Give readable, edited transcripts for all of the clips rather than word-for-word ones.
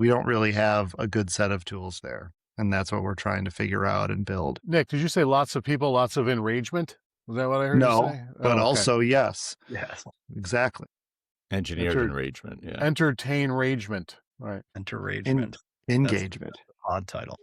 We don't really have a good set of tools there. And that's what we're trying to figure out and build. Nick, did you say lots of people, lots of enragement? Was that what I heard you No, say? but okay. also yes, Yes. exactly. Engineered enragement. Yeah. Entertain ragement. Right. Enteragement. Engagement. That's the odd title.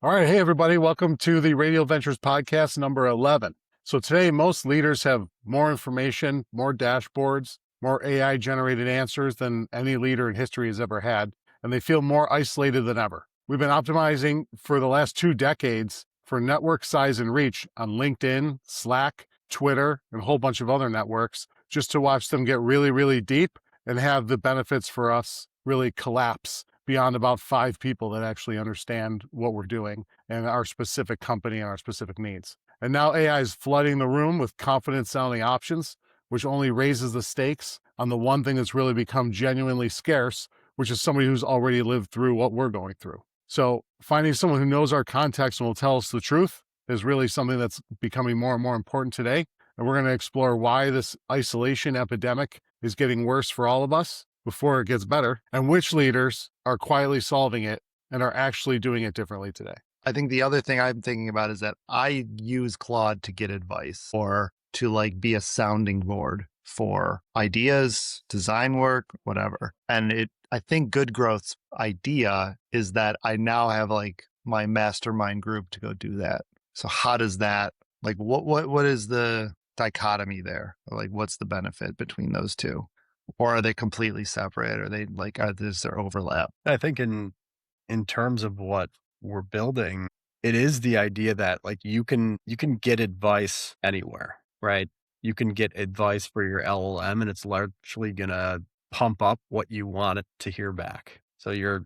All right. Hey, everybody. Welcome to the Radial Ventures podcast number 11. So today, most leaders have more information, more dashboards, more AI generated answers than any leader in history has ever had, and they feel more isolated than ever. We've been optimizing for the last 2 decades for network size and reach on LinkedIn, Slack, Twitter, and a whole bunch of other networks just to watch them get really, really deep and have the benefits for us really collapse beyond about 5 people that actually understand what we're doing and our specific company and our specific needs. And now AI is flooding the room with confident sounding options, which only raises the stakes on the one thing that's really become genuinely scarce, which is somebody who's already lived through what we're going through. So finding someone who knows our context and will tell us the truth is really something that's becoming more and more important today. And we're going to explore why this isolation epidemic is getting worse for all of us before it gets better, and which leaders are quietly solving it and are actually doing it differently today. I think the other thing I'm thinking about is that I use Claude to get advice or to like be a sounding board for ideas, design work, whatever. And I think Good Growth's idea is that I now have like my mastermind group to go do that. So how does that, like, what is the dichotomy there? Like, what's the benefit between those two? Or are they completely separate? Are they like, is there overlap? I think in terms of what we're building, it is the idea that like you can get advice anywhere, right? You can get advice for your LLM and it's largely going to pump up what you want it to hear back. So your,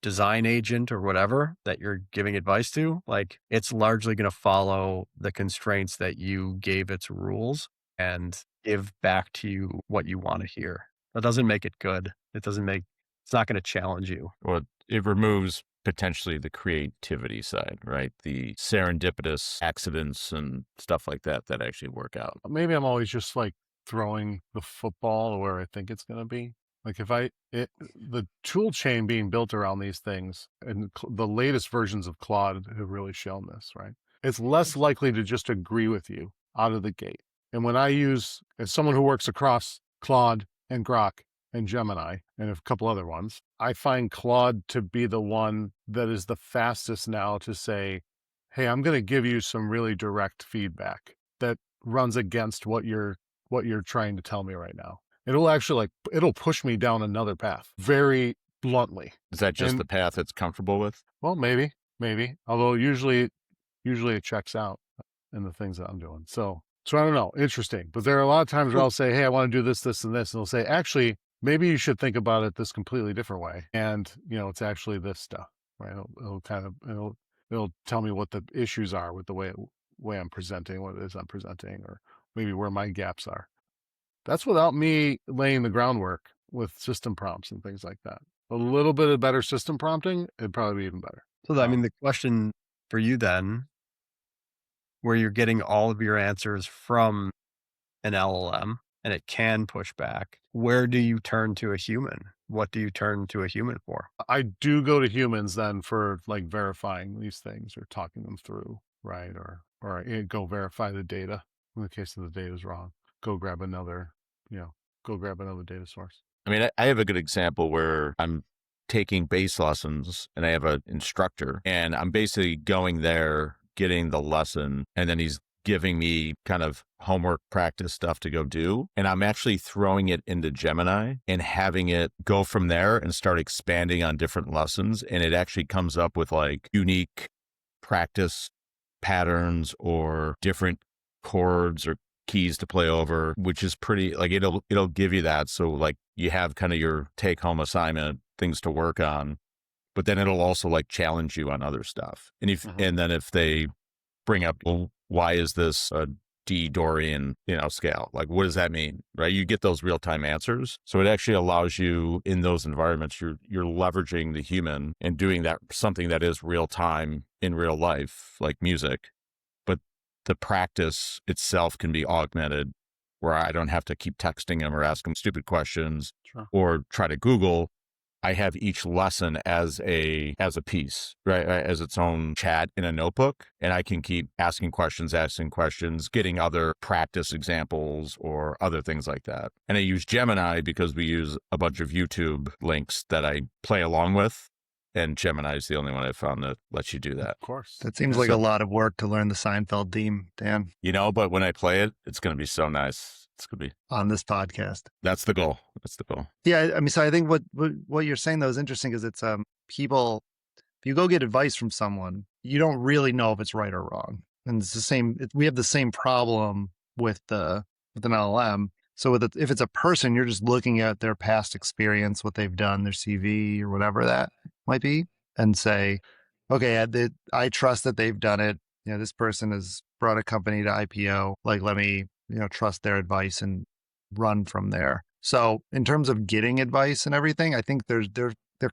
design agent or whatever that you're giving advice to, like it's largely going to follow the constraints that you gave its rules and give back to you what you want to hear. That doesn't make it good. It's not going to challenge you. Well, it removes potentially the creativity side, right? The serendipitous accidents and stuff like that actually work out. Maybe I'm always just like throwing the football where I think it's going to be. Like the tool chain being built around these things and the latest versions of Claude have really shown this, right? It's less likely to just agree with you out of the gate. And when I use, as someone who works across Claude and Grok and Gemini and a couple other ones, I find Claude to be the one that is the fastest now to say, hey, I'm going to give you some really direct feedback that runs against what you're trying to tell me right now. It'll actually it'll push me down another path very bluntly. Is that just the path it's comfortable with? Well, maybe. Although usually it checks out in the things that I'm doing. So I don't know. Interesting. But there are a lot of times where I'll say, hey, I want to do this, this, and this. And they'll say, actually, maybe you should think about it this completely different way. And, it's actually this stuff, right? It'll tell me what the issues are with the way I'm presenting, what it is I'm presenting, or maybe where my gaps are. That's without me laying the groundwork with system prompts and things like that. A little bit of better system prompting, it'd probably be even better. So the question for you then, where you're getting all of your answers from an LLM and it can push back, where do you turn to a human? What do you turn to a human for? I do go to humans then for like verifying these things or talking them through, right? Or go verify the data in the case that the data is wrong. Go grab another data source. I mean, I have a good example where I'm taking bass lessons and I have an instructor and I'm basically going there, getting the lesson, and then he's giving me kind of homework practice stuff to go do. And I'm actually throwing it into Gemini and having it go from there and start expanding on different lessons. And it actually comes up with like unique practice patterns or different chords or keys to play over, which is pretty, like it'll give you that. So like you have kind of your take home assignment, things to work on, but then it'll also like challenge you on other stuff. And and then if they bring up, well, why is this a D Dorian, scale? Like, what does that mean? Right? You get those real-time answers. So it actually allows you in those environments, you're leveraging the human and doing that something that is real time in real life, like music. But the practice itself can be augmented where I don't have to keep texting them or ask them stupid questions or try to Google. I have each lesson as a piece, right? As its own chat in a notebook. And I can keep asking questions, getting other practice examples or other things like that. And I use Gemini because we use a bunch of YouTube links that I play along with. And Gemini is the only one I've found that lets you do that. Of course. That seems like a lot of work to learn the Seinfeld theme, Dan. You know, but when I play it, it's going to be so nice. It's going to be on this podcast. That's the goal. Yeah. I mean, so I think what you're saying though is interesting because it's people, if you go get advice from someone, you don't really know if it's right or wrong. And it's the same, we have the same problem with an LLM. So if it's a person, you're just looking at their past experience, what they've done, their CV or whatever that might be, and say, okay, I trust that they've done it. You know, this person has brought a company to IPO. Like, let me, trust their advice and run from there. So in terms of getting advice and everything, I think they're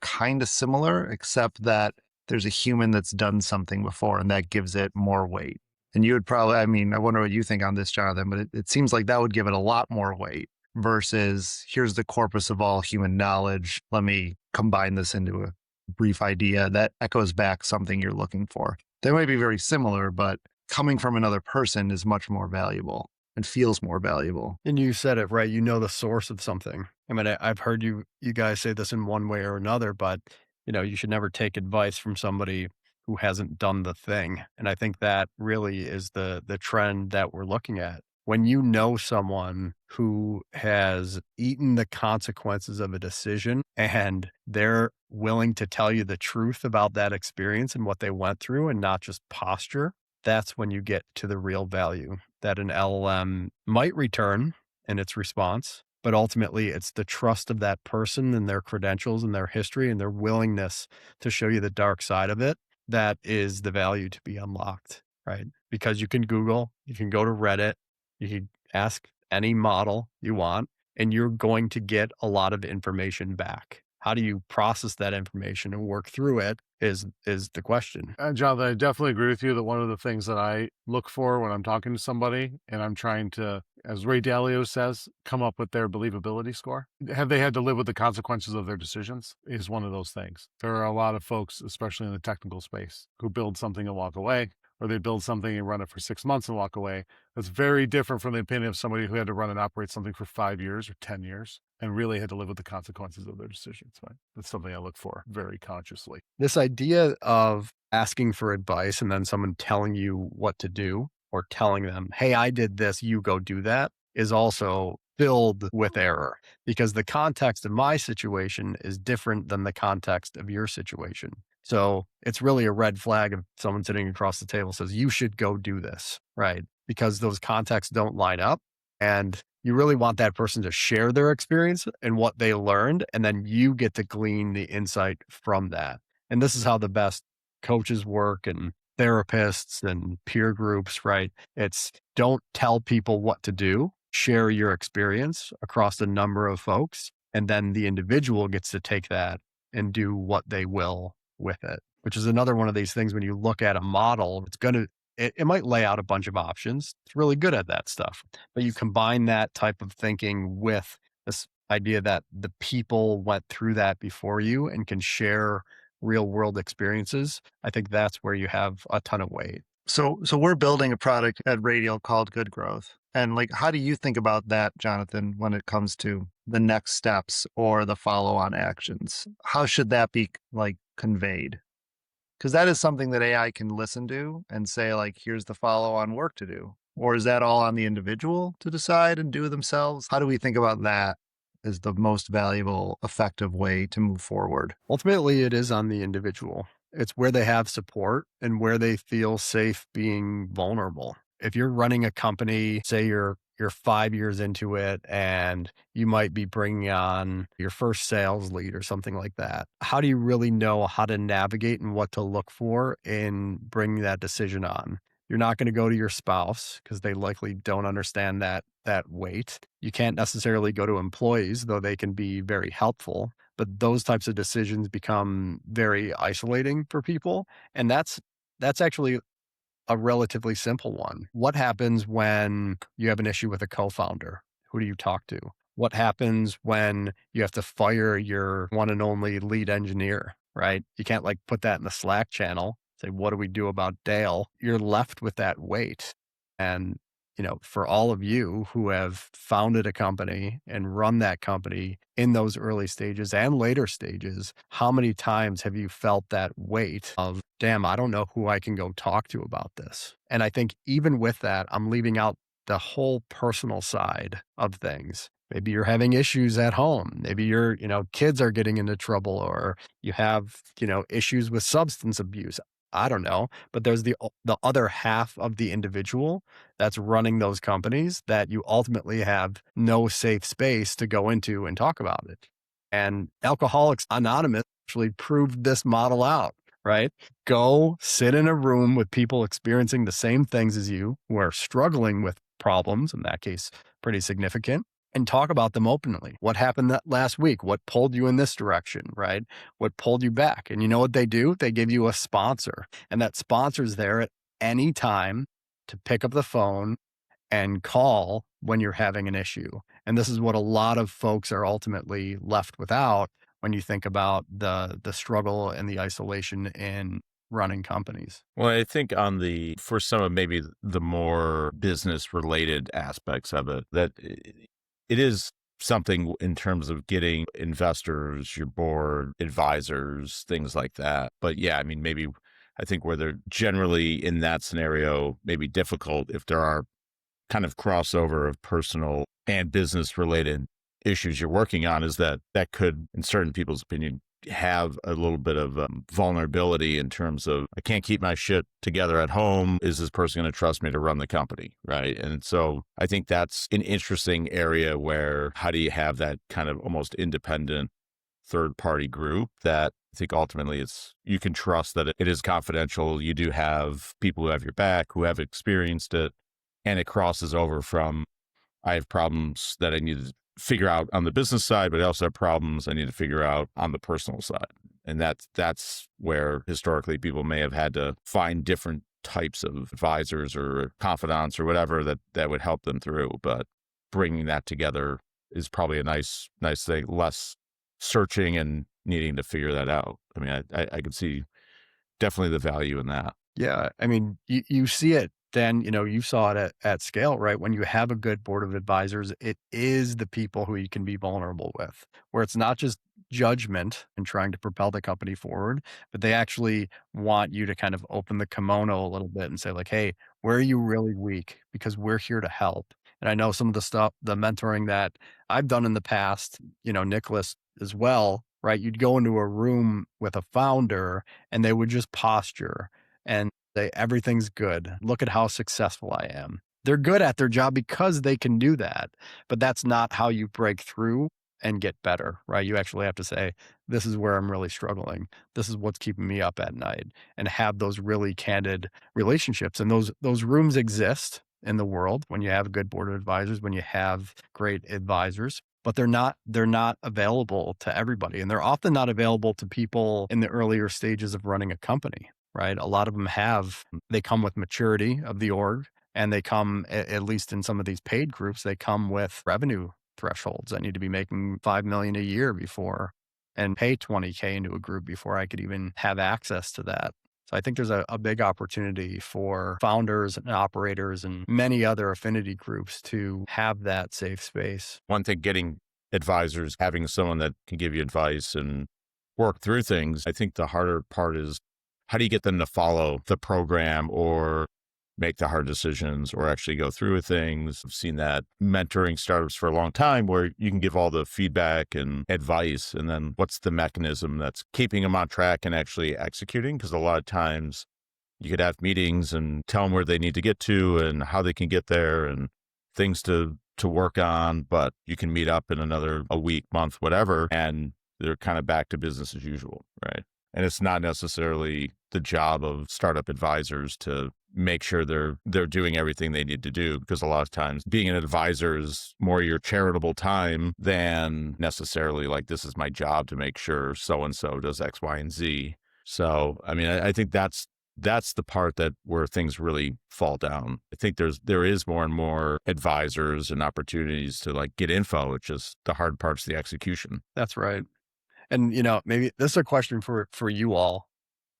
kind of similar, except that there's a human that's done something before and that gives it more weight. And you would probably, I mean, I wonder what you think on this, Jonathan, but it seems like that would give it a lot more weight versus here's the corpus of all human knowledge. Let me combine this into a brief idea that echoes back something you're looking for. They might be very similar, but coming from another person is much more valuable and feels more valuable. And you said it right. You know the source of something. I mean, I've heard you guys say this in one way or another, but you should never take advice from somebody who hasn't done the thing. And I think that really is the trend that we're looking at. When you know someone who has eaten the consequences of a decision and they're willing to tell you the truth about that experience and what they went through and not just posture, that's when you get to the real value that an LLM might return in its response. But ultimately, it's the trust of that person and their credentials and their history and their willingness to show you the dark side of it. That is the value to be unlocked, right? Because you can Google, you can go to Reddit, you can ask any model you want, and you're going to get a lot of information back. How do you process that information and work through it is the question. Jonathan, I definitely agree with you that one of the things that I look for when I'm talking to somebody and I'm trying to, as Ray Dalio says, come up with their believability score. Have they had to live with the consequences of their decisions is one of those things. There are a lot of folks, especially in the technical space, who build something and walk away, or they build something and run it for 6 months and walk away. That's very different from the opinion of somebody who had to run and operate something for 5 years or 10 years and really had to live with the consequences of their decisions. Right? That's something I look for very consciously. This idea of asking for advice and then someone telling you what to do or telling them, hey, I did this, you go do that, is also filled with error because the context of my situation is different than the context of your situation. So it's really a red flag if someone sitting across the table says, you should go do this, right? Because those contexts don't line up. And you really want that person to share their experience and what they learned. And then you get to glean the insight from that. And this is how the best coaches work and therapists and peer groups, right? It's don't tell people what to do, share your experience across a number of folks. And then the individual gets to take that and do what they will with it, which is another one of these things. When you look at a model, it might lay out a bunch of options. It's really good at that stuff, but you combine that type of thinking with this idea that the people went through that before you and can share real world experiences. I think that's where you have a ton of weight. So we're building a product at Radial called Good Growth. And like, how do you think about that, Jonathan, when it comes to the next steps or the follow-on actions? How should that be like conveyed? Because that is something that AI can listen to and say, like, here's the follow-on work to do. Or is that all on the individual to decide and do themselves? How do we think about that as the most valuable, effective way to move forward? Ultimately, it is on the individual. It's where they have support and where they feel safe being vulnerable. If you're running a company, say you're 5 years into it and you might be bringing on your first sales lead or something like that, how do you really know how to navigate and what to look for in bringing that decision on? You're not going to go to your spouse because they likely don't understand that weight. You can't necessarily go to employees, though they can be very helpful. But those types of decisions become very isolating for people. And that's actually a relatively simple one. What happens when you have an issue with a co-founder? Who do you talk to? What happens when you have to fire your one and only lead engineer, right? You can't like put that in the Slack channel, say, what do we do about Dale? You're left with that weight. And, for all of you who have founded a company and run that company in those early stages and later stages, how many times have you felt that weight of, damn, I don't know who I can go talk to about this? And I think even with that, I'm leaving out the whole personal side of things. Maybe you're having issues at home. Maybe your, kids are getting into trouble, or you have, issues with substance abuse. I don't know, but there's the other half of the individual that's running those companies that you ultimately have no safe space to go into and talk about it. And Alcoholics Anonymous actually proved this model out, right? Go sit in a room with people experiencing the same things as you, who are struggling with problems, in that case, pretty significant, and talk about them openly. What happened that last week? What pulled you in this direction, right? What pulled you back? And you know what they do? They give you a sponsor, and that sponsor's there at any time to pick up the phone and call when you're having an issue. And this is what a lot of folks are ultimately left without when you think about the struggle and the isolation in running companies. Well, I think for some of maybe the more business related aspects of it, that it is something in terms of getting investors, your board, advisors, things like that. But yeah, I mean, maybe I think where they're generally in that scenario, maybe difficult if there are kind of crossover of personal and business related issues you're working on, is that could, in certain people's opinion, have a little bit of vulnerability in terms of, I can't keep my shit together at home. Is this person going to trust me to run the company? Right. And so I think that's an interesting area where, how do you have that kind of almost independent third party group that I think ultimately you can trust that it is confidential. You do have people who have your back, who have experienced it, and it crosses over from, I have problems that I need to figure out on the business side, but I also have problems I need to figure out on the personal side. And that's where historically people may have had to find different types of advisors or confidants or whatever that would help them through. But bringing that together is probably a nice thing, less searching and needing to figure that out. I mean, I could see definitely the value in that. Yeah. I mean, you see it. Then, you saw it at scale, right? When you have a good board of advisors, it is the people who you can be vulnerable with, where it's not just judgment and trying to propel the company forward, but they actually want you to kind of open the kimono a little bit and say like, hey, where are you really weak? Because we're here to help. And I know some of the stuff, the mentoring that I've done in the past, Nicholas as well, right? You'd go into a room with a founder and they would just posture and say, everything's good. Look at how successful I am. They're good at their job because they can do that, but that's not how you break through and get better, right? You actually have to say, this is where I'm really struggling. This is what's keeping me up at night, and have those really candid relationships. And those rooms exist in the world when you have a good board of advisors, when you have great advisors, but they're not available to everybody. And they're often not available to people in the earlier stages of running a company. Right. A lot of them they come with maturity of the org, and they come, at least in some of these paid groups, they come with revenue thresholds. I need to be making $5 million a year before, and pay $20K into a group before I could even have access to that. So I think there's a big opportunity for founders and operators and many other affinity groups to have that safe space. One thing, getting advisors, having someone that can give you advice and work through things. I think the harder part is, how do you get them to follow the program or make the hard decisions or actually go through with things? I've seen that mentoring startups for a long time, where you can give all the feedback and advice, and then what's the mechanism that's keeping them on track and actually executing? Because a lot of times you could have meetings and tell them where they need to get to and how they can get there and things to work on, but you can meet up in a week, month, whatever, and they're kind of back to business as usual, right? And it's not necessarily the job of startup advisors to make sure they're doing everything they need to do, because a lot of times being an advisor is more your charitable time than necessarily like, this is my job to make sure so-and-so does X, Y, and Z. So, I mean, I think that's that's the part where things really fall down. I think there is more and more advisors and opportunities to like get info. It's just the hard part's the execution. That's right. And, maybe this is a question for you all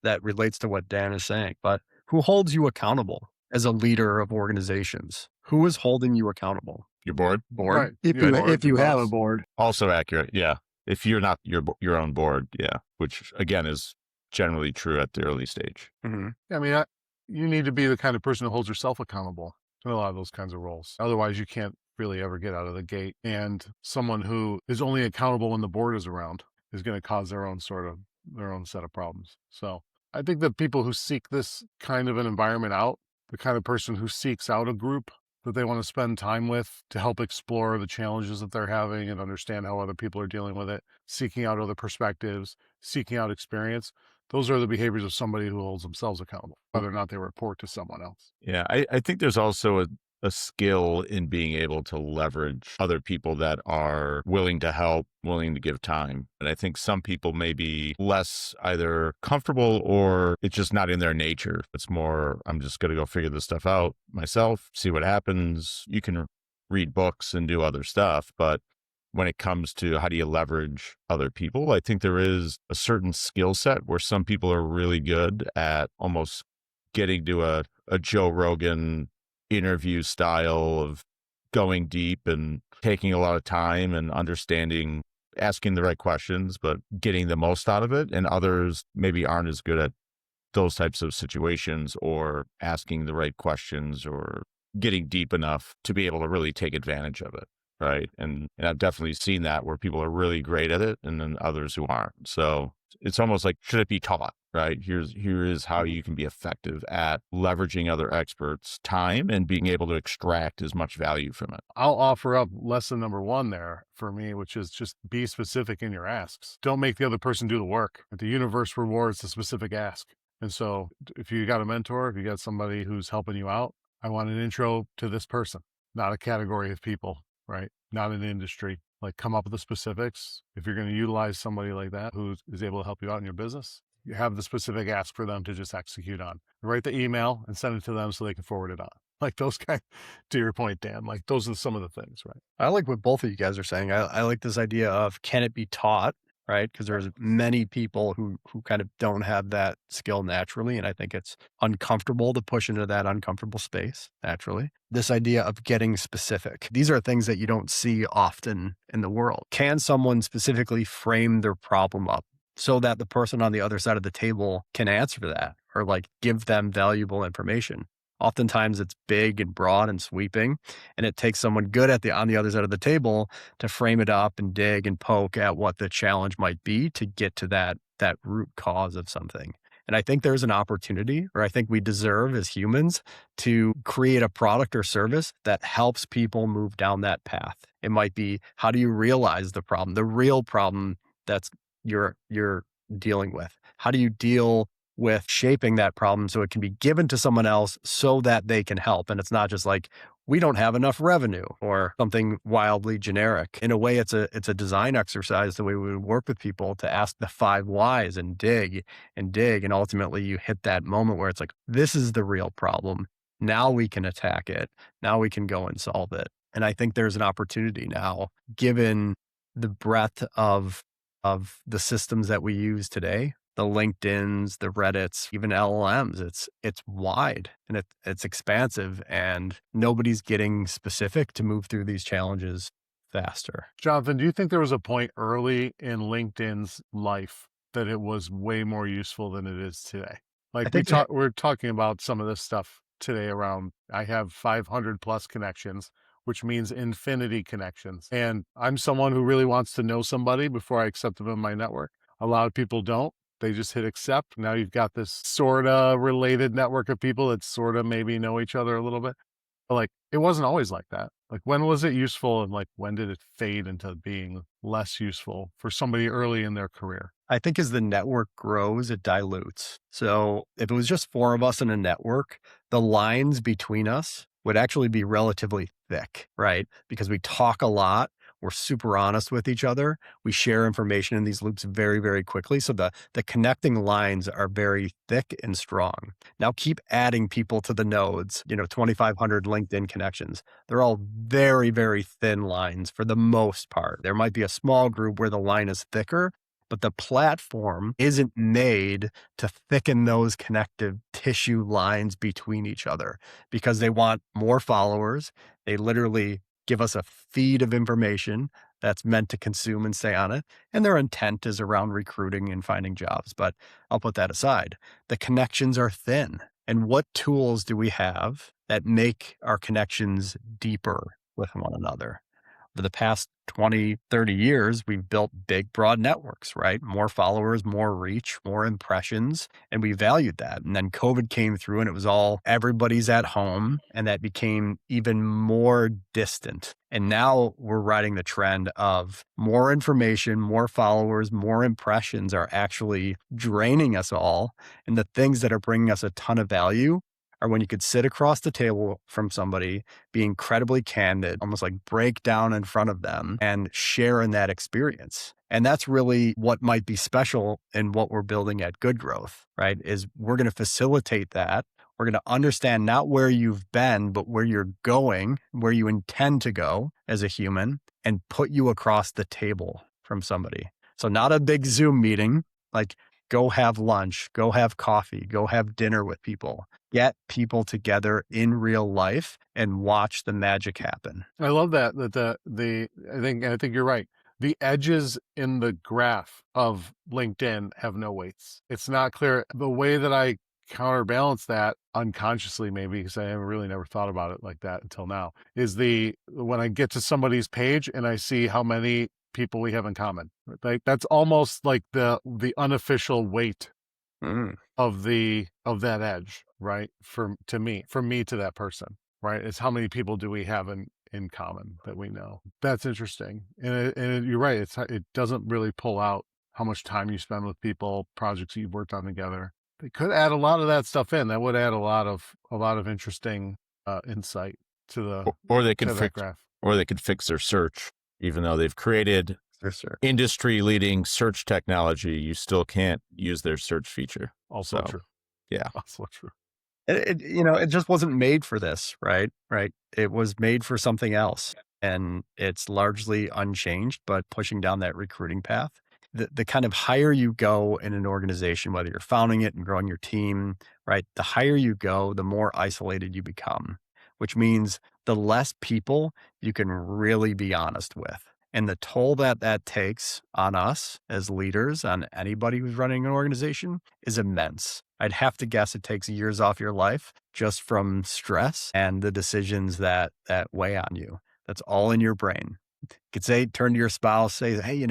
that relates to what Dan is saying, but who holds you accountable as a leader of organizations? Who is holding you accountable? Your board? Board? Right. If you have a board. Also accurate. Yeah. If you're not your own board. Yeah. Which again is generally true at the early stage. Mm-hmm. I mean, you need to be the kind of person who holds yourself accountable to a lot of those kinds of roles. Otherwise, you can't really ever get out of the gate. And someone who is only accountable when the board is around is going to cause their own set of problems. So I think that people who seek this kind of an environment out, the kind of person who seeks out a group that they want to spend time with to help explore the challenges that they're having and understand how other people are dealing with it, seeking out other perspectives, seeking out experience. Those are the behaviors of somebody who holds themselves accountable, whether or not they report to someone else. Yeah. I think there's also a skill in being able to leverage other people that are willing to help, willing to give time. And I think some people may be less either comfortable or it's just not in their nature. It's more, I'm just going to go figure this stuff out myself, see what happens. You can read books and do other stuff, but when it comes to how do you leverage other people, I think there is a certain skill set where some people are really good at almost getting to a Joe Rogan interview style of going deep and taking a lot of time and understanding, asking the right questions, but getting the most out of it. And others maybe aren't as good at those types of situations or asking the right questions or getting deep enough to be able to really take advantage of it. Right. And I've definitely seen that where people are really great at it and then others who aren't. So it's almost like, should it be taught? Right. Here is how you can be effective at leveraging other experts' time and being able to extract as much value from it. I'll offer up lesson number 1 there for me, which is just be specific in your asks. Don't make the other person do the work. The universe rewards the specific ask. And so if you got a mentor, if you got somebody who's helping you out, I want an intro to this person, not a category of people, right? Not an industry. Like come up with the specifics. If you're going to utilize somebody like that who is able to help you out in your business, you have the specific ask for them to just execute on. Write the email and send it to them so they can forward it on. Like those kind, to your point, Dan, like those are some of the things, right? I like what both of you guys are saying. I like this idea of, can it be taught, right? Because there's many people who kind of don't have that skill naturally. And I think it's uncomfortable to push into that uncomfortable space naturally. This idea of getting specific. These are things that you don't see often in the world. Can someone specifically frame their problem up so that the person on the other side of the table can answer that or like give them valuable information? Oftentimes it's big and broad and sweeping, and it takes someone good on the other side of the table to frame it up and dig and poke at what the challenge might be to get to that root cause of something. And I think there's an opportunity, or I think we deserve as humans to create a product or service that helps people move down that path. It might be, how do you realize the problem, the real problem that's you're dealing with? How do you deal with shaping that problem so it can be given to someone else so that they can help? And it's not just like, we don't have enough revenue or something wildly generic. In a way, it's a design exercise, the way we would work with people, to ask the 5 whys and dig and dig. And ultimately you hit that moment where it's like, this is the real problem. Now we can attack it. Now we can go and solve it. And I think there's an opportunity now, given the breadth of the systems that we use today, the LinkedIns, the Reddits, even LLMs, it's wide and it's expansive, and nobody's getting specific to move through these challenges faster. Jonathan, do you think there was a point early in LinkedIn's life that it was way more useful than it is today? Like we're talking about some of this stuff today around, I have 500 plus connections, which means infinity connections. And I'm someone who really wants to know somebody before I accept them in my network. A lot of people don't. They just hit accept. Now you've got this sort of related network of people that sort of maybe know each other a little bit. But like, it wasn't always like that. Like, when was it useful, and like, when did it fade into being less useful for somebody early in their career? I think as the network grows, it dilutes. So if it was just 4 of us in a network, the lines between us would actually be relatively thick, right? Because we talk a lot. We're super honest with each other. We share information in these loops very, very quickly. So the connecting lines are very thick and strong. Now keep adding people to the nodes, 2,500 LinkedIn connections. They're all very, very thin lines for the most part. There might be a small group where the line is thicker, but the platform isn't made to thicken those connective tissue lines between each other because they want more followers. They literally give us a feed of information that's meant to consume and stay on it. And their intent is around recruiting and finding jobs. But I'll put that aside. The connections are thin. And what tools do we have that make our connections deeper with one another? For the past 20, 30 years, we've built big, broad networks, right? More followers, more reach, more impressions, and we valued that. And then COVID came through and it was all everybody's at home, and that became even more distant. And now we're riding the trend of more information, more followers, more impressions are actually draining us all. And the things that are bringing us a ton of value are when you could sit across the table from somebody, be incredibly candid, almost like break down in front of them and share in that experience. And that's really what might be special in what we're building at Good Growth, right? Is we're going to facilitate that. We're going to understand not where you've been, but where you're going, where you intend to go as a human, and put you across the table from somebody. So not a big Zoom meeting, like go have lunch, go have coffee, go have dinner with people. Get people together in real life and watch the magic happen. I love that I think you're right. The edges in the graph of LinkedIn have no weights. It's not clear. The way that I counterbalance that unconsciously, maybe because I haven't really never thought about it like that until now, is when I get to somebody's page and I see how many people we have in common. Like that's almost like the unofficial weight of that edge, right? From me to that person, right? It's how many people do we have in common that we know. That's interesting. And you're right. It doesn't really pull out how much time you spend with people, projects you've worked on together. They could add a lot of that stuff in. That would add a lot of interesting insight to the or they could that graph. Or they could fix their search, even though they've created industry-leading search technology. You still can't use their search feature. Also true. Yeah, also true. It just wasn't made for this, right? Right. It was made for something else, and it's largely unchanged, but pushing down that recruiting path. The kind of higher you go in an organization, whether you're founding it and growing your team, right? The higher you go, the more isolated you become, which means the less people you can really be honest with. And the toll that takes on us as leaders, on anybody who's running an organization, is immense. I'd have to guess it takes years off your life just from stress and the decisions that weigh on you. That's all in your brain. You could turn to your spouse, say, hey,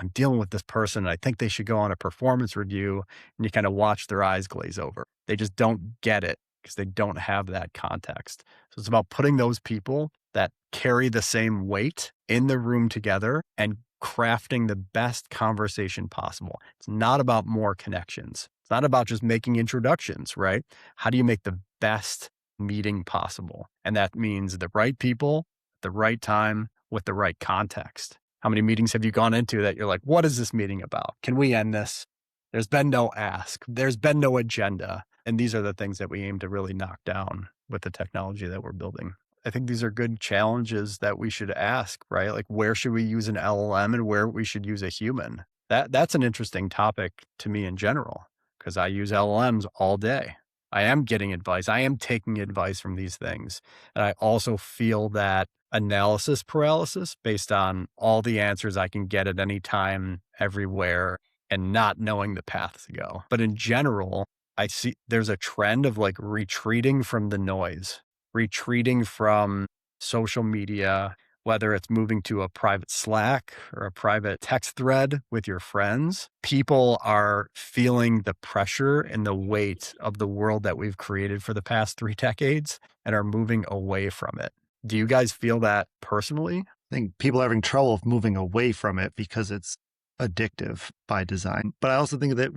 I'm dealing with this person. I think they should go on a performance review. And you kind of watch their eyes glaze over. They just don't get it because they don't have that context. So it's about putting those people that carry the same weight in the room together and crafting the best conversation possible. It's not about more connections. It's not about just making introductions, right? How do you make the best meeting possible? And that means the right people, at the right time, with the right context. How many meetings have you gone into that you're like, what is this meeting about? Can we end this? There's been no ask. There's been no agenda. And these are the things that we aim to really knock down with the technology that we're building. I think these are good challenges that we should ask, right? Like, where should we use an LLM and where we should use a human? That's an interesting topic to me in general, because I use LLMs all day. I am getting advice. I am taking advice from these things. And I also feel that analysis paralysis based on all the answers I can get at any time, everywhere, and not knowing the path to go. But in general, I see there's a trend of like retreating from the noise, retreating from social media, whether it's moving to a private Slack or a private text thread with your friends. People are feeling the pressure and the weight of the world that we've created for the past 3 decades and are moving away from it. Do you guys feel that personally? I think people are having trouble moving away from it because it's addictive by design. But I also think that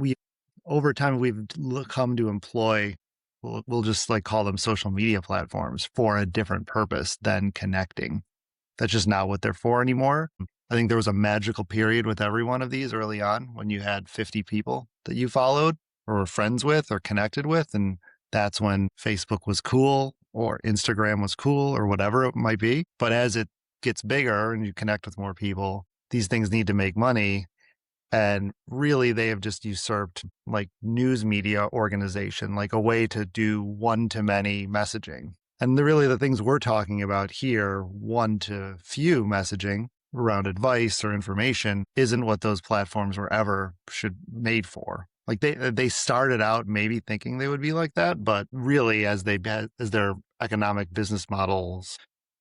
over time, we've come to employ, we'll just like call them social media platforms for a different purpose than connecting. That's just not what they're for anymore. I think there was a magical period with every one of these early on when you had 50 people that you followed or were friends with or connected with. And that's when Facebook was cool or Instagram was cool or whatever it might be. But as it gets bigger and you connect with more people, these things need to make money. And really, they have just usurped like news media organization, like a way to do one-to-many messaging. And really the things we're talking about here, one-to-few messaging around advice or information, isn't what those platforms were ever made for. Like they started out maybe thinking they would be like that, but really as their economic business models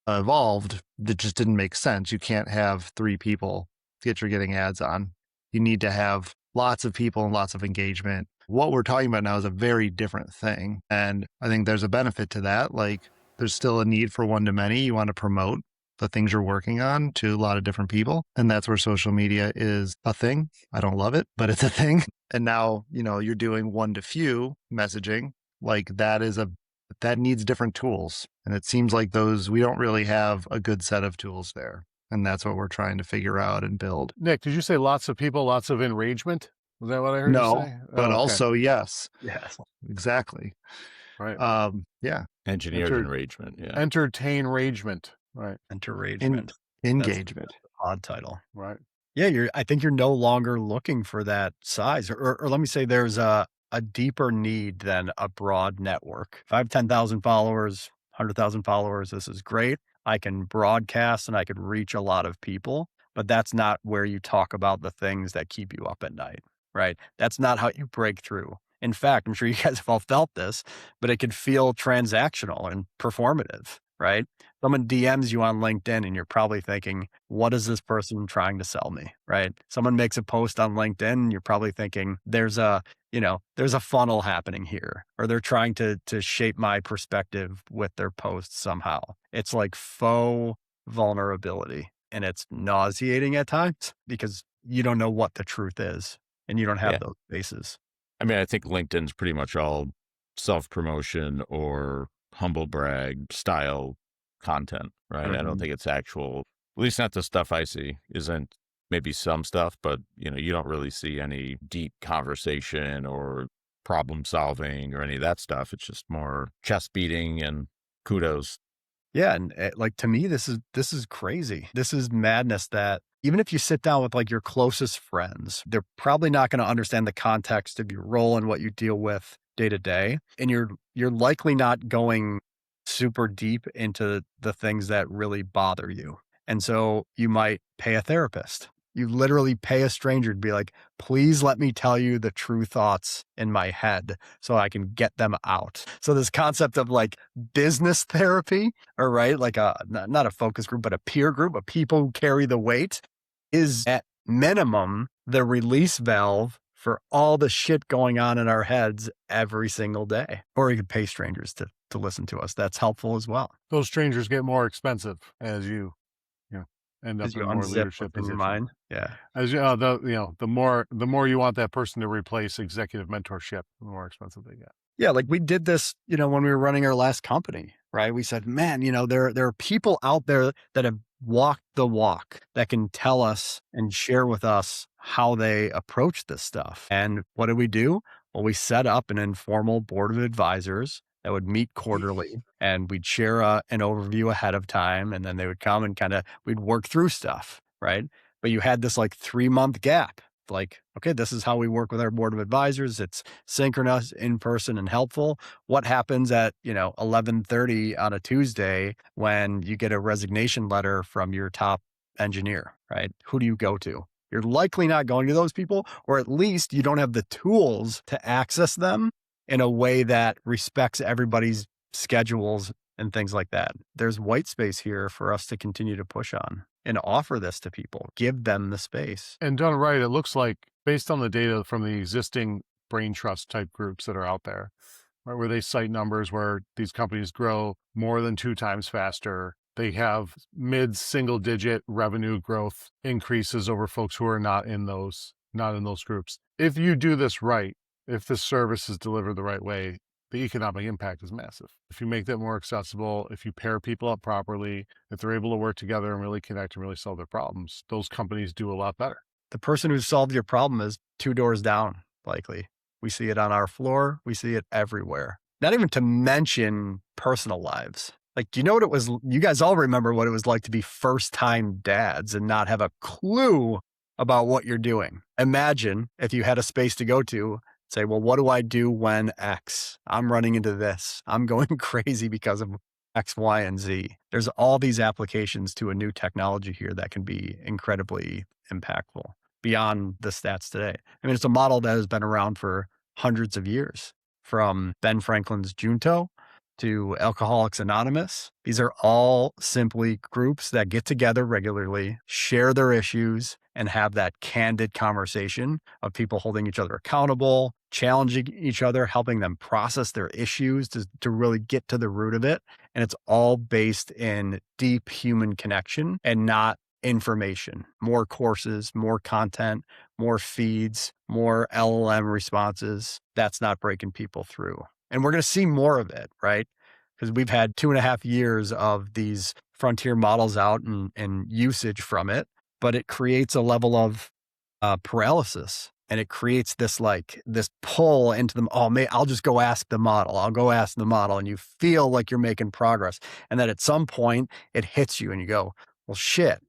evolved, that just didn't make sense. You can't have 3 people that you're getting ads on. You need to have lots of people and lots of engagement. What we're talking about now is a very different thing. And I think there's a benefit to that. Like there's still a need for one-to-many. You want to promote the things you're working on to a lot of different people. And that's where social media is a thing. I don't love it, but it's a thing. And now, you're doing one-to-few messaging. Like that needs different tools. And it seems like we don't really have a good set of tools there. And that's what we're trying to figure out and build. Nick, did you say lots of people, lots of enragement? Was that what I heard you say? But also, yes. Yes. Exactly. Right. Yeah. Engineered enragement. Yeah. Entertain ragement. Right. Enteragement. Engagement. That's an odd title. Right. Yeah, I think you're no longer looking for that size. Or let me say there's a deeper need than a broad network. If I have 10,000 followers, 100,000 followers, this is great. I can broadcast and I could reach a lot of people, but that's not where you talk about the things that keep you up at night, right? That's not how you break through. In fact, I'm sure you guys have all felt this, but it can feel transactional and performative, right? Someone DMs you on LinkedIn and you're probably thinking, what is this person trying to sell me, right? Someone makes a post on LinkedIn and you're probably thinking there's a funnel happening here, or they're trying to shape my perspective with their posts somehow. It's like faux vulnerability, and it's nauseating at times because you don't know what the truth is and you don't have those bases. I mean, I think LinkedIn's pretty much all self-promotion or humble brag style content, right? Mm-hmm. I don't think it's actual, at least not the stuff I see, isn't maybe some stuff, but you don't really see any deep conversation or problem solving or any of that stuff. It's just more chest beating and kudos. Yeah. And like, to me, this is crazy. This is madness that even if you sit down with like your closest friends, they're probably not going to understand the context of your role and what you deal with day to day. And you're likely not going super deep into the things that really bother you. And so you might pay a therapist. You literally pay a stranger to be like, please let me tell you the true thoughts in my head so I can get them out. So this concept of like business therapy, or right, like not a focus group, but a peer group of people who carry the weight, is at minimum the release valve for all the shit going on in our heads every single day. Or you could pay strangers to listen to us. That's helpful as well. Those strangers get more expensive as you end up in more leadership in your positions. mind. Yeah. As the more you want that person to replace executive mentorship, the more expensive they get. Yeah, like we did this, when we were running our last company, right? We said, man, there are people out there that have walked the walk that can tell us and share with us how they approach this stuff. And what did we do? Well, we set up an informal board of advisors that would meet quarterly, and we'd share an overview ahead of time. And then they would come and we'd work through stuff, right? But you had this like 3-month gap. Like, okay, this is how we work with our board of advisors. It's synchronous, in person, and helpful. What happens at 11:30 on a Tuesday when you get a resignation letter from your top engineer, right? Who do you go to? You're likely not going to those people, or at least you don't have the tools to access them in a way that respects everybody's schedules and things like that. There's white space here for us to continue to push on and offer this to people, give them the space. And done right, it looks like, based on the data from the existing brain trust type groups that are out there, right, where they cite numbers where these companies grow more than 2 times faster. They have mid-single digit revenue growth increases over folks who are not in those groups. If you do this right, if the service is delivered the right way, the economic impact is massive. If you make that more accessible, if you pair people up properly, if they're able to work together and really connect and really solve their problems, those companies do a lot better. The person who solved your problem is 2 doors down, likely. We see it on our floor. We see it everywhere. Not even to mention personal lives. Like, do you know what it was? You guys all remember what it was like to be first-time dads and not have a clue about what you're doing. Imagine if you had a space to go to, say, well, what do I do when X? I'm running into this. I'm going crazy because of X, Y, and Z. There's all these applications to a new technology here that can be incredibly impactful beyond the stats today. I mean, it's a model that has been around for hundreds of years, from Ben Franklin's Junto to Alcoholics Anonymous. These are all simply groups that get together regularly, share their issues, and have that candid conversation of people holding each other accountable, challenging each other, helping them process their issues to really get to the root of it. And it's all based in deep human connection and not information. More courses, more content, more feeds, more LLM responses. That's not breaking people through. And we're going to see more of it, right? Because we've had 2.5 years of these frontier models out and usage from it, but it creates a level of paralysis. And it creates this pull into them. Oh, I'll just go ask the model. I'll go ask the model. And you feel like you're making progress. And then at some point it hits you and you go, well, shit,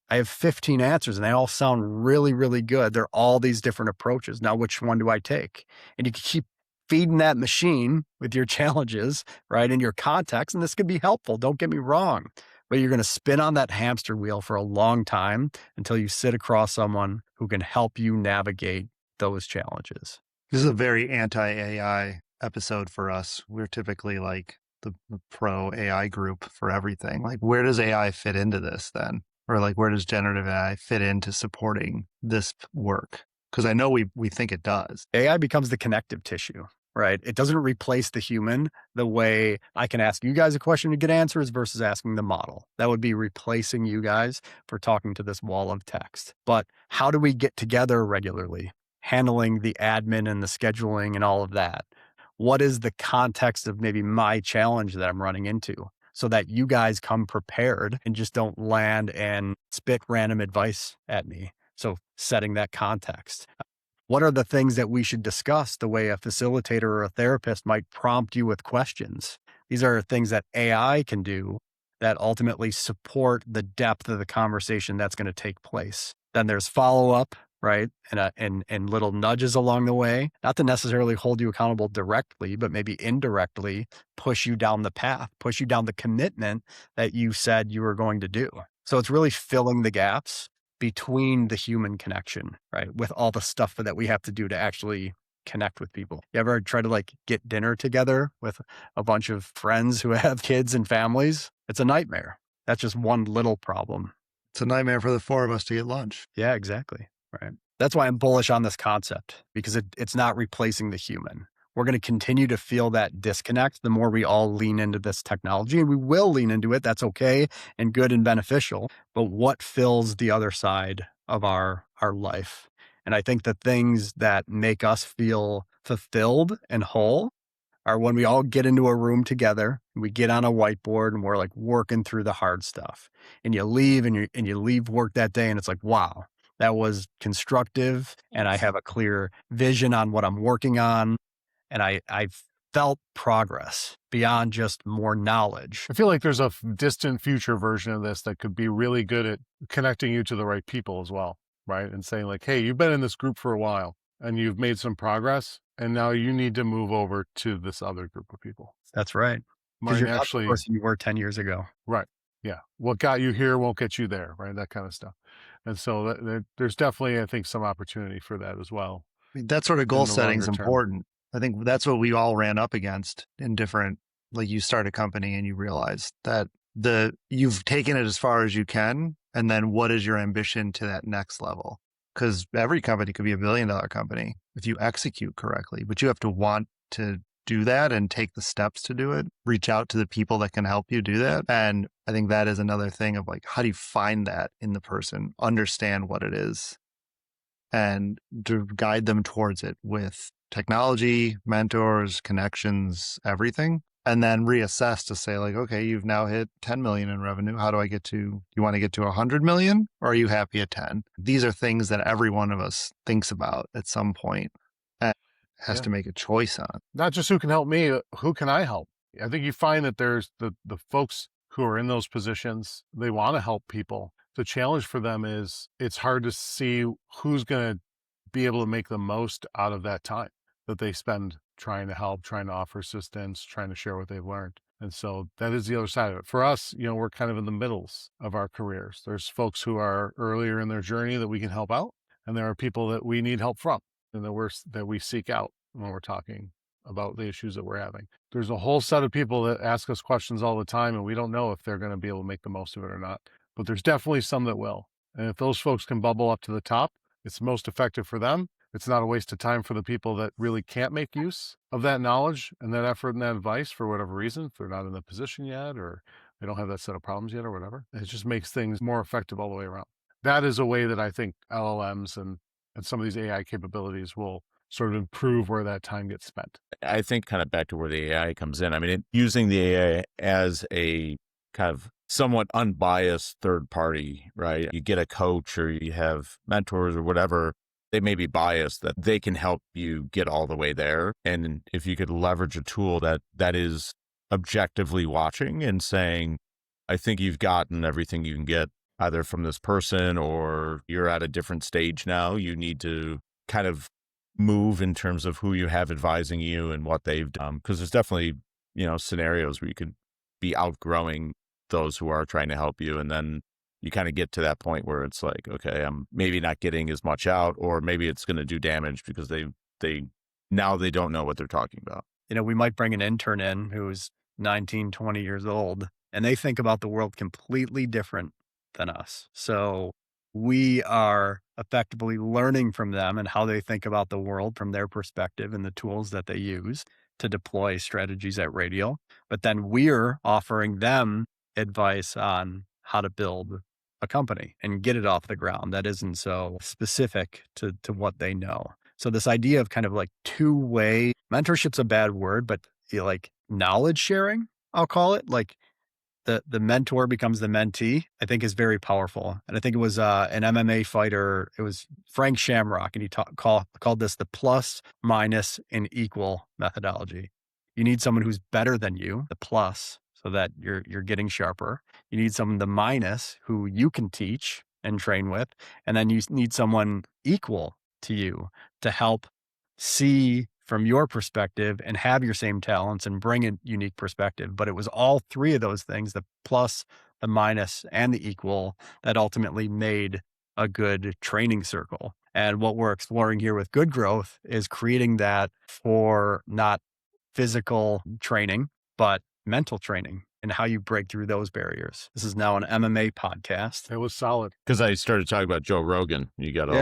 I have 15 answers and they all sound really, really good. They're all these different approaches. Now, which one do I take? And you can keep feeding that machine with your challenges, right? In your context. And this could be helpful. Don't get me wrong, but you're going to spin on that hamster wheel for a long time until you sit across someone who can help you navigate those challenges. This is a very anti-AI episode for us. We're typically like the pro AI group for everything. Like, where does AI fit into this then? Or like, where does generative AI fit into supporting this work? Because I know we think it does. AI becomes the connective tissue, right? It doesn't replace the human the way I can ask you guys a question to get answers versus asking the model. That would be replacing you guys for talking to this wall of text. But how do we get together regularly, handling the admin and the scheduling and all of that? What is the context of maybe my challenge that I'm running into, so that you guys come prepared and just don't land and spit random advice at me? So setting that context. What are the things that we should discuss the way a facilitator or a therapist might prompt you with questions? These are things that AI can do that ultimately support the depth of the conversation that's going to take place. Then there's follow-up, right? And little nudges along the way, not to necessarily hold you accountable directly, but maybe indirectly push you down the path, push you down the commitment that you said you were going to do. So it's really filling the gaps between the human connection, right? With all the stuff that we have to do to actually connect with people. You ever try to get dinner together with a bunch of friends who have kids and families? It's a nightmare. That's just one little problem. It's a nightmare for the 4 of us to get lunch. Yeah, exactly. Right. That's why I'm bullish on this concept, because it's not replacing the human. We're going to continue to feel that disconnect the more we all lean into this technology, and we will lean into it. That's okay and good and beneficial. But what fills the other side of our life? And I think the things that make us feel fulfilled and whole are when we all get into a room together, and we get on a whiteboard and we're working through the hard stuff. And you leave and you leave work that day and it's like, wow, that was constructive. And I have a clear vision on what I'm working on. And I felt progress beyond just more knowledge. I feel like there's a distant future version of this that could be really good at connecting you to the right people as well, right? And saying hey, you've been in this group for a while and you've made some progress, and now you need to move over to this other group of people. That's right. Because you're not the person you were 10 years ago. Right. Yeah. What got you here won't get you there, right? That kind of stuff. And so there's definitely, I think, some opportunity for that as well. I mean, that sort of goal setting is important. I think that's what we all ran up against in different, you start a company and you realize that you've taken it as far as you can. And then what is your ambition to that next level? Because every company could be $1 billion company if you execute correctly, but you have to want to do that and take the steps to do it, reach out to the people that can help you do that. And I think that is another thing of how do you find that in the person, understand what it is, and to guide them towards it with technology, mentors, connections, everything, and then reassess to say like, okay, you've now hit 10 million in revenue. How do I get to, you want to get to 100 million, or are you happy at 10? These are things that every one of us thinks about at some point and has to make a choice on. Not just who can help me, who can I help? I think you find that there's the folks who are in those positions, they want to help people. The challenge for them is it's hard to see who's going to be able to make the most out of that time that they spend trying to help, trying to offer assistance, trying to share what they've learned. And so that is the other side of it. For us, we're kind of in the middles of our careers. There's folks who are earlier in their journey that we can help out, and there are people that we need help from and that we seek out when we're talking about the issues that we're having. There's a whole set of people that ask us questions all the time, and we don't know if they're going to be able to make the most of it or not. But there's definitely some that will. And if those folks can bubble up to the top, it's most effective for them. It's not a waste of time for the people that really can't make use of that knowledge and that effort and that advice for whatever reason, if they're not in the position yet or they don't have that set of problems yet or whatever. It just makes things more effective all the way around. That is a way that I think LLMs and some of these AI capabilities will sort of improve where that time gets spent. I think kind of back to where the AI comes in. I mean, using the AI as a kind of somewhat unbiased third party, right? You get a coach or you have mentors or whatever, they may be biased, that they can help you get all the way there. And if you could leverage a tool that is objectively watching and saying, I think you've gotten everything you can get either from this person or you're at a different stage now, you need to kind of move in terms of who you have advising you and what they've done. Because there's definitely, scenarios where you could be outgrowing those who are trying to help you. And then you kind of get to that point where it's like, okay, I'm maybe not getting as much out, or maybe it's going to do damage because they don't know what they're talking about. We might bring an intern in who's 19, 20 years old, and they think about the world completely different than us. So we are effectively learning from them and how they think about the world from their perspective and the tools that they use to deploy strategies at Radial. But then we're offering them advice on how to build a company and get it off the ground that isn't so specific to what they know. So this idea of kind of like two-way mentorship's a bad word, but like knowledge sharing, I'll call it, like the mentor becomes the mentee, I think is very powerful. And I think it was an MMA fighter, it was Frank Shamrock, and he called this the plus, minus, and equal methodology. You need someone who's better than you, the plus, so that you're getting sharper. You need someone, the minus, who you can teach and train with. And then you need someone equal to you to help see from your perspective and have your same talents and bring a unique perspective. But it was all three of those things, the plus, the minus, and the equal, that ultimately made a good training circle. And what we're exploring here with Good Growth is creating that for not physical training, but mental training and how you break through those barriers. This is now an MMA podcast. It was solid. Because I started talking about Joe Rogan. You got all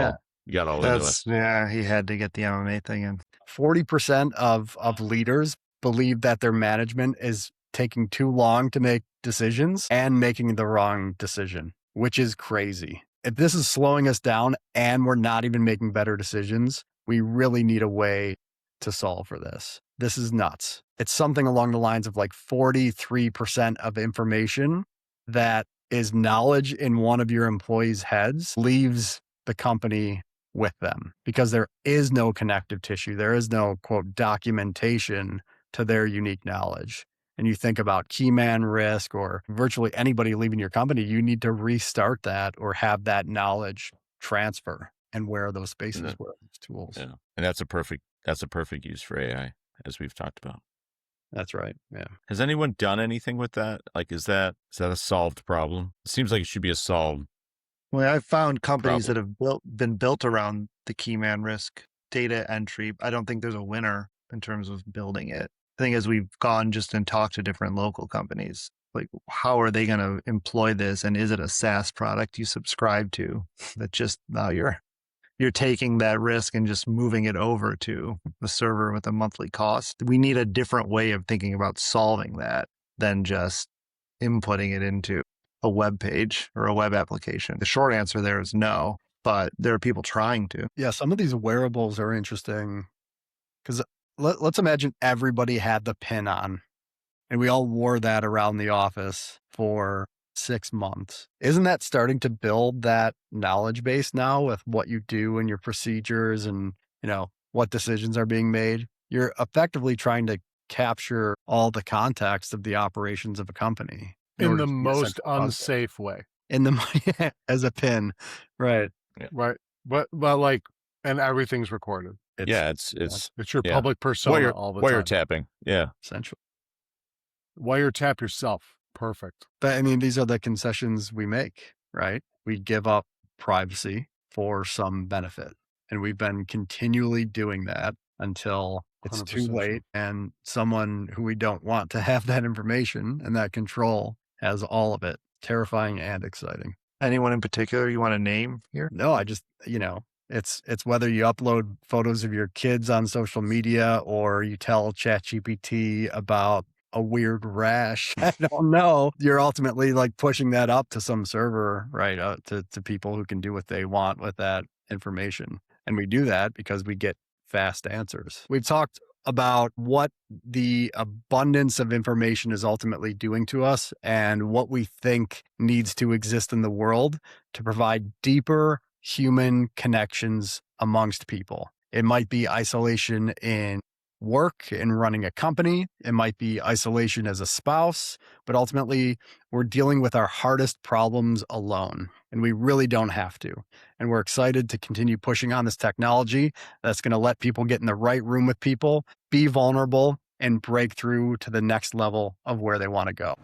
into it. Yeah, he had to get the MMA thing in. 40% of leaders believe that their management is taking too long to make decisions and making the wrong decision, which is crazy. If this is slowing us down and we're not even making better decisions, we really need a way to solve for this. This is nuts. It's something along the lines of like 43% of information that is knowledge in one of your employees' heads leaves the company with them because there is no connective tissue. There is no, quote, documentation to their unique knowledge. And you think about key man risk or virtually anybody leaving your company, you need to restart that or have that knowledge transfer. And where are those spaces, where are those tools? Yeah. And that's a perfect use for AI, as we've talked about. That's right. Yeah. Has anyone done anything with that? Like, is that a solved problem? It seems like it should be a solved. Well, I've found companies that have been built around the key man risk data entry. I don't think there's a winner in terms of building it. I think as we've gone just and talked to different local companies, like how are they going to employ this? And is it a SaaS product you subscribe to that just now you're taking that risk and just moving it over to the server with a monthly cost? We need a different way of thinking about solving that than just inputting it into a web page or a web application. The short answer there is no, but there are people trying to. Yeah, some of these wearables are interesting Because let's imagine everybody had the pin on and we all wore that around the office for 6 months. Isn't that starting to build that knowledge base now with what you do and your procedures and, what decisions are being made? You're effectively trying to capture all the context of the operations of a company in order the to be a most central hub. unsafe way. As a pin. Right. Right. But like, and everything's recorded. It's your yeah. public persona all the time. Wiretapping. Yeah. Essentially. Wiretap yourself. Perfect. But I mean, these are the concessions we make, right? We give up privacy for some benefit. And we've been continually doing that until it's too 100% late and someone who we don't want to have that information and that control has all of it. Terrifying and exciting. Anyone in particular you want to name here? No, I just, it's whether you upload photos of your kids on social media or you tell ChatGPT about a weird rash. I don't know. You're ultimately like pushing that up to some server, right? To people who can do what they want with that information. And we do that because we get fast answers. We've talked about what the abundance of information is ultimately doing to us and what we think needs to exist in the world to provide deeper human connections amongst people. It might be isolation in work and running a company. It might be isolation as a spouse, but ultimately we're dealing with our hardest problems alone and we really don't have to. And we're excited to continue pushing on this technology that's going to let people get in the right room with people, be vulnerable, and break through to the next level of where they want to go.